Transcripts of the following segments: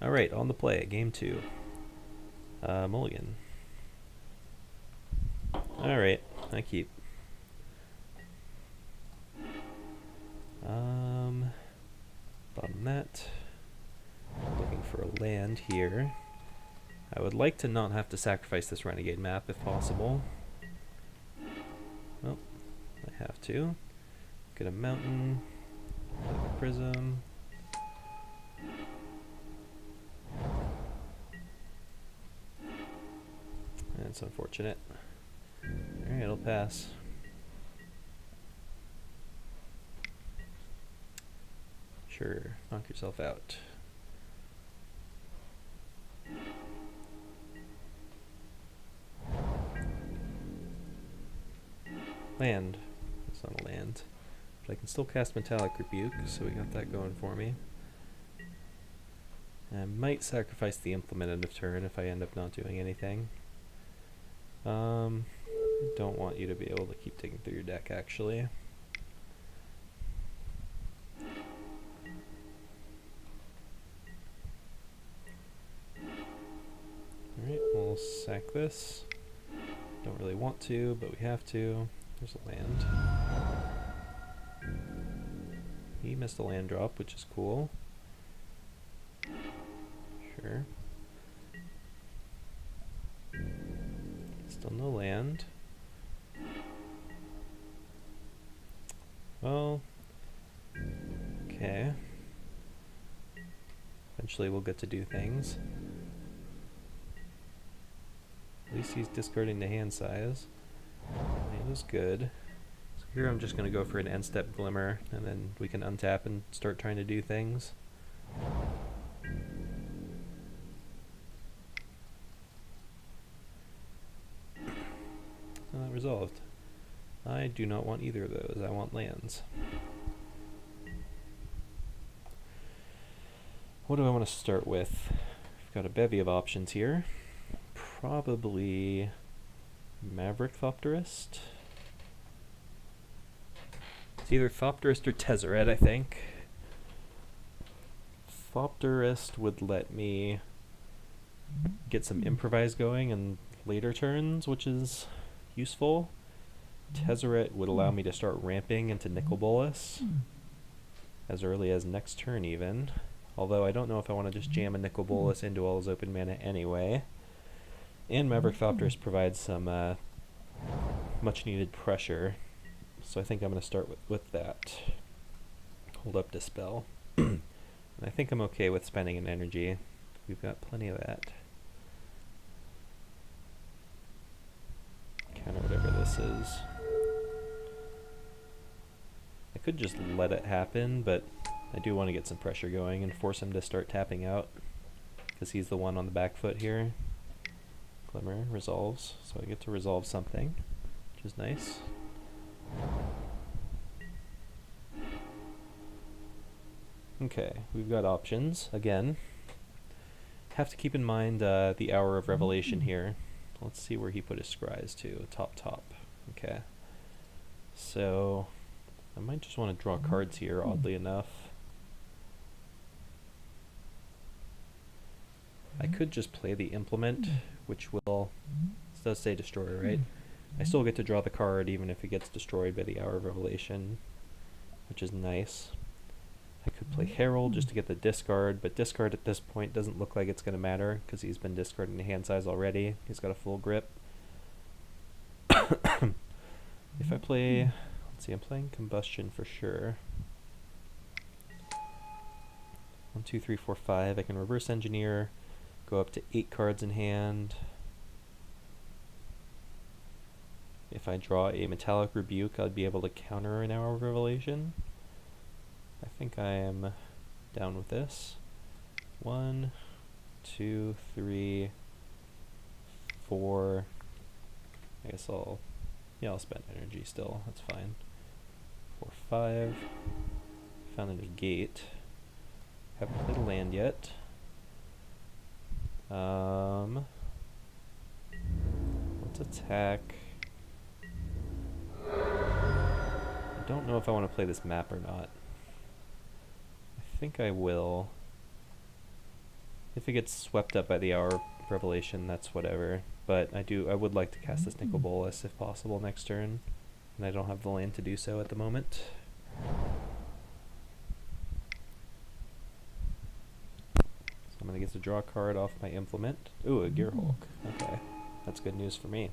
Alright, on the play, game 2. Mulligan. Alright, I keep. Bottom that. Looking for a land here. I would like to not have to sacrifice this renegade map if possible. Well, I have to. Get a mountain, get a prism. That's unfortunate. Alright, it'll pass. Sure, knock yourself out. Land. It's not a land. But I can still cast Metallic Rebuke, so we got that going for me. And I might sacrifice the implement end of turn if I end up not doing anything. Don't want you to be able to keep taking through your deck, actually. Alright, we'll sack this. Don't really want to, but we have to. There's a land. He missed a land drop, which is cool. Sure. Still no land. Well, okay. Eventually we'll get to do things. At least he's discarding the hand size. Land is good. So here I'm just going to go for an end step Glimmer, and then we can untap and start trying to do things. So that resolved. I do not want either of those. I want lands. What do I want to start with? I've got a bevy of options here. Probably Maverick Thopterist. It's either Thopterist or Tezzeret, I think. Thopterist would let me get some Improvise going in later turns, which is useful. Tezzeret would allow me to start ramping into Nicol Bolas as early as next turn even. Although I don't know if I want to just jam a Nicol Bolas into all his open mana anyway. And Maverick Thopterist provides some much needed pressure. So I think I'm going to start with that. Hold up Dispel. And I think I'm okay with spending an energy. We've got plenty of that. Counter whatever this is. I could just let it happen, but I do want to get some pressure going and force him to start tapping out, because he's the one on the back foot here. Glimmer resolves, so I get to resolve something, which is nice. Okay, we've got options again. Have to keep in mind the Hour of Revelation here. Let's see where he put his scries to. Top. Okay. So I might just want to draw cards here, oddly enough. I could just play the implement, which will, this does say destroy, right? I still get to draw the card even if it gets destroyed by the Hour of Revelation, which is nice. I could play Herald just to get the discard, but discard at this point doesn't look like it's going to matter because he's been discarding the hand size already. He's got a full grip. If I play, let's see, I'm playing Combustion for sure. 1, 2, 3, 4, 5. I can reverse engineer, go up to 8 cards in hand. If I draw a Metallic Rebuke, I'd be able to counter an Hour of Revelation. I think I am down with this. 1, 2, 3, 4. I guess I'll spend energy still. That's fine. 4, 5. Found a gate. Haven't played a land yet. Let's attack. I don't know if I want to play this map or not. I think I will. If it gets swept up by the Hour of Revelation, that's whatever. But I would like to cast this Nicol Bolas if possible next turn, and I don't have the land to do so at the moment. So I'm gonna get to draw a card off my implement. Ooh, a Gearhulk. Okay, that's good news for me.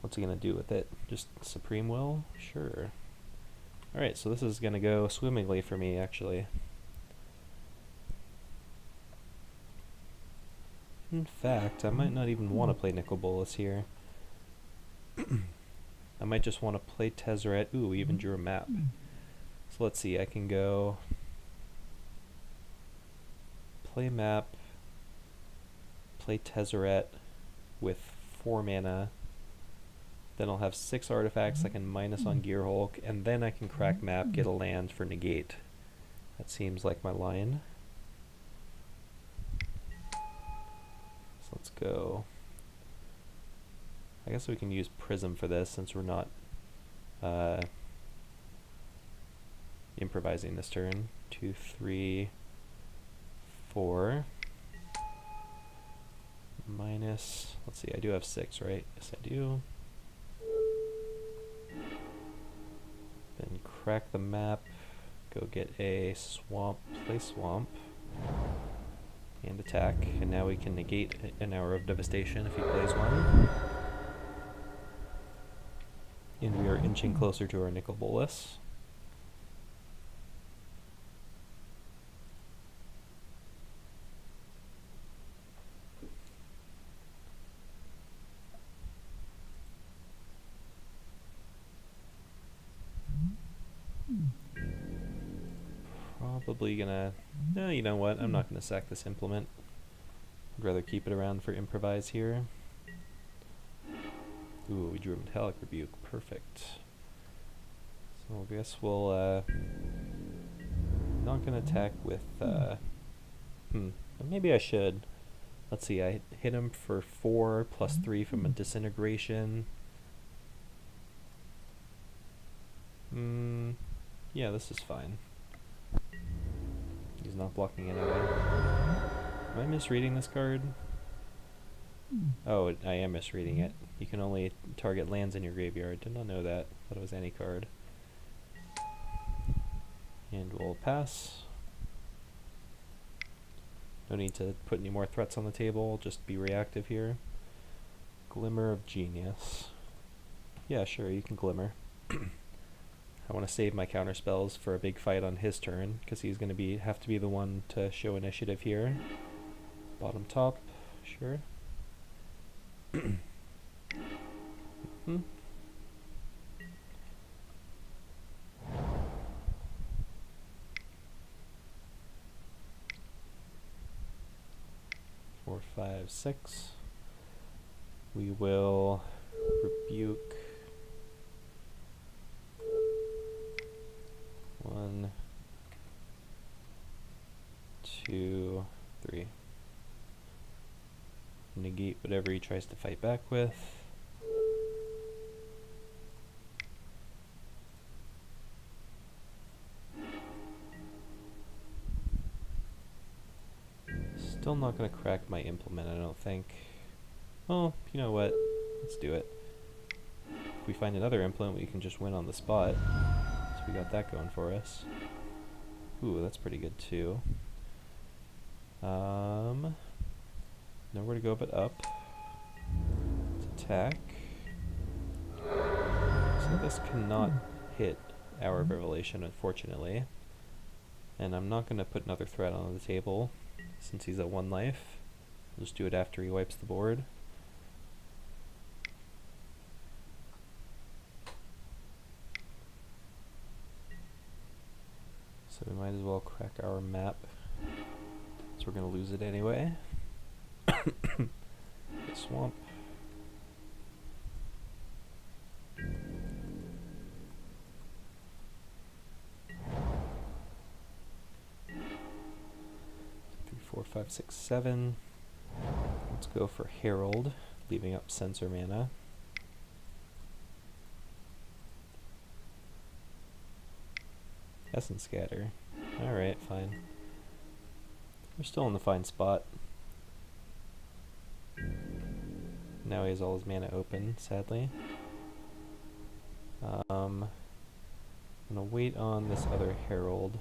What's he gonna do with it? Just Supreme Will? Sure. Alright, so this is gonna go swimmingly for me, actually. In fact, I might not even want to play Nicol Bolas here. I might just want to play Tezzeret. Ooh, we even drew a map. So let's see, I can go play map, play Tezzeret with 4 mana, then I'll have 6 artifacts I can minus on Gearhulk, and then I can crack map, get a land for negate. That seems like my line. So let's go. I guess we can use Prism for this since we're not improvising this turn. 2, 3, 4. Minus, let's see, I do have 6, right? Yes, I do. Then crack the map, go get a swamp, play swamp, and attack. And now we can negate an Hour of Devastation if he plays one. And we are inching closer to our Nicol Bolas. Probably gonna... No, you know what? I'm not gonna sack this implement. I'd rather keep it around for improvise here. Ooh, we drew a Metallic Rebuke. Perfect. So I guess we'll... not gonna attack with... maybe I should. Let's see, I hit him for 4 plus 3 from a Disintegration. Yeah, this is fine. He's not blocking anyway. Am I misreading this card? Oh, I am misreading it. You can only target lands in your graveyard. Did not know that. Thought it was any card. And we'll pass. No need to put any more threats on the table. Just be reactive here. Glimmer of Genius. Yeah, sure, you can Glimmer. I want to save my counter spells for a big fight on his turn, because he's going to have to be the one to show initiative here. Bottom top, sure. 4, 5, 6. We will rebuke. 1, 2, 3. Negate whatever he tries to fight back with. Still not going to crack my implement, I don't think. Well, you know what? Let's do it. If we find another implement, we can just win on the spot. So we got that going for us. Ooh, that's pretty good too. Nowhere to go but up. Let's attack. So this cannot hit Hour of Revelation, unfortunately. And I'm not going to put another threat on the table, since he's at 1 life. I'll just do it after he wipes the board. So we might as well crack our map, so we're going to lose it anyway. Swamp. Three, 4, 5, 6, 7. Let's go for Herald, leaving up Censor mana. Essence Scatter. Alright, fine. We're still in the fine spot. Now he has all his mana open, sadly. I'm gonna wait on this other Herald.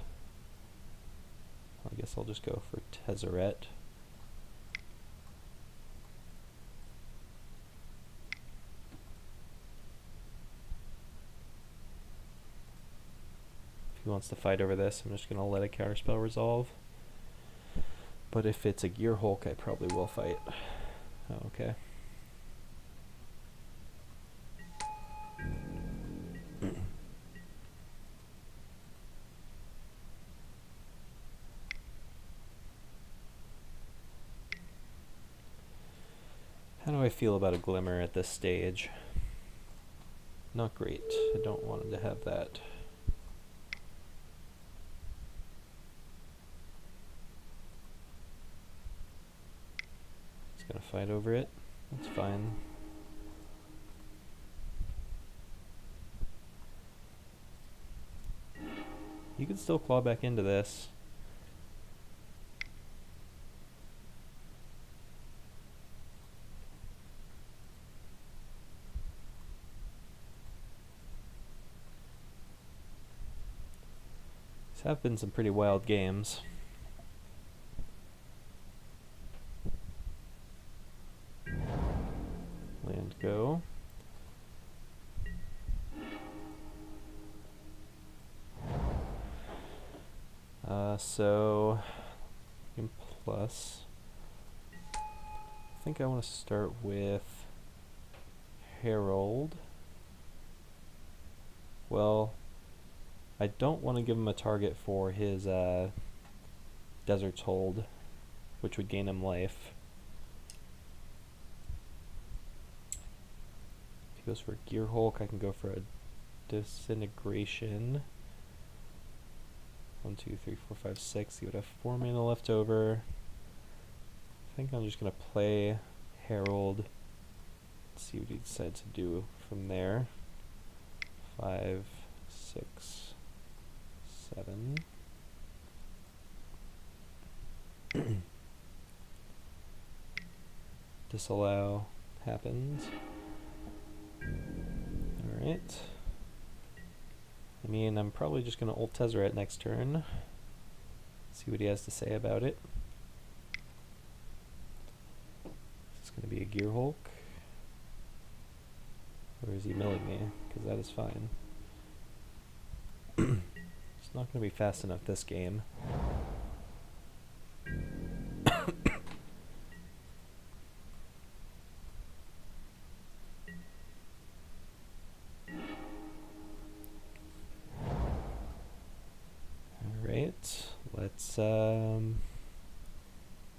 I guess I'll just go for Tezzeret. If he wants to fight over this, I'm just gonna let a counterspell resolve. But if it's a Gear Hulk, I probably will fight. Oh, okay. How do I feel about a Glimmer at this stage? Not great. I don't want him to have that. He's gonna fight over it. That's fine. You can still claw back into this. These have been some pretty wild games. Land go. So in plus, I think I want to start with Herald. Well, I don't want to give him a target for his Desert's Hold, which would gain him life. If he goes for Gear Hulk, I can go for a Disintegration. 1, 2, 3, 4, 5, 6. He would have 4 mana left over. I think I'm just going to play Herald. See what he decides to do from there. 5, 6, 7. Disallow happens. Alright. I mean, I'm probably just going to ult Tezzeret next turn. See what he has to say about it. Is this going to be a Gear Hulk? Or is he milling me? Because that is fine. It's not going to be fast enough this game.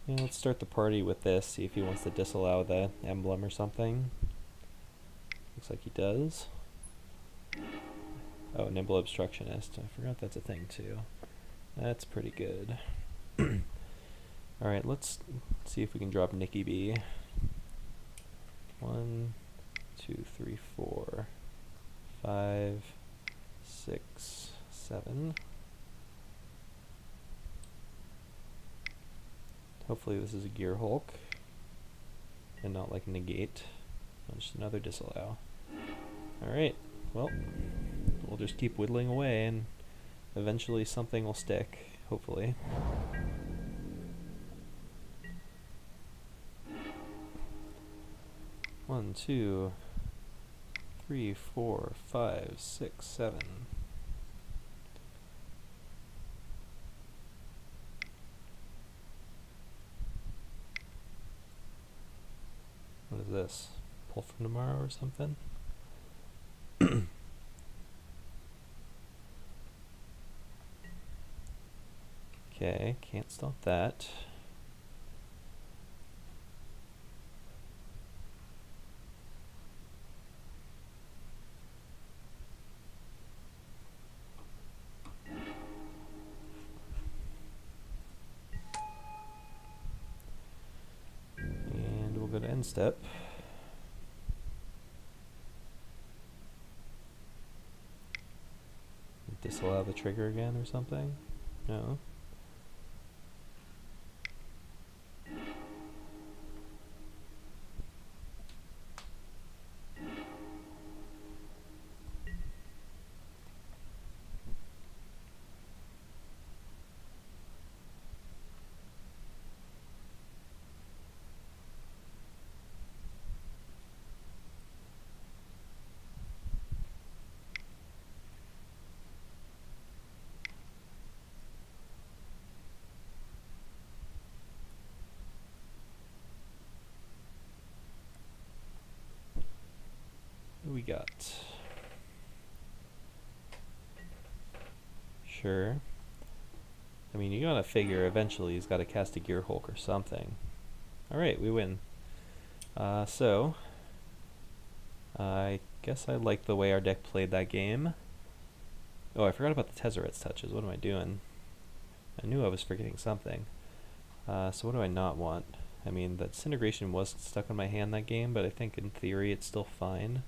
Let's start the party with this, see if he wants to disallow the emblem or something. Looks like he does. Oh, Nimble Obstructionist. I forgot that's a thing too. That's pretty good. Alright, let's see if we can drop Nikki B. 1, 2, 3, 4, 5, 6, 7. Hopefully this is a Gear Hulk and not like Negate. Just another Disallow. Alright, well, we'll just keep whittling away and eventually something will stick, hopefully. One, 2, 3, 4, 5, 6, 7. What is this? Pull from tomorrow or something? Okay, can't stop that. And we'll go to end step. Disallow the trigger again or something? No. we got? Sure. I mean, you gotta figure eventually he's gotta cast a Gear Hulk or something. Alright, we win. So, I guess I like the way our deck played that game. Oh, I forgot about the Tezzeret's touches. What am I doing? I knew I was forgetting something. So what do I not want? I mean, that Disintegration was stuck in my hand that game, but I think in theory it's still fine.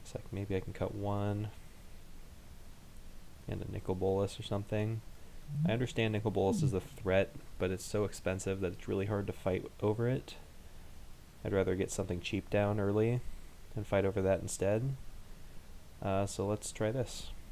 It's like maybe I can cut one and a Nicol Bolas or something. I understand Nicol Bolas is a threat, but it's so expensive that it's really hard to fight over it. I'd rather get something cheap down early and fight over that instead. So let's try this.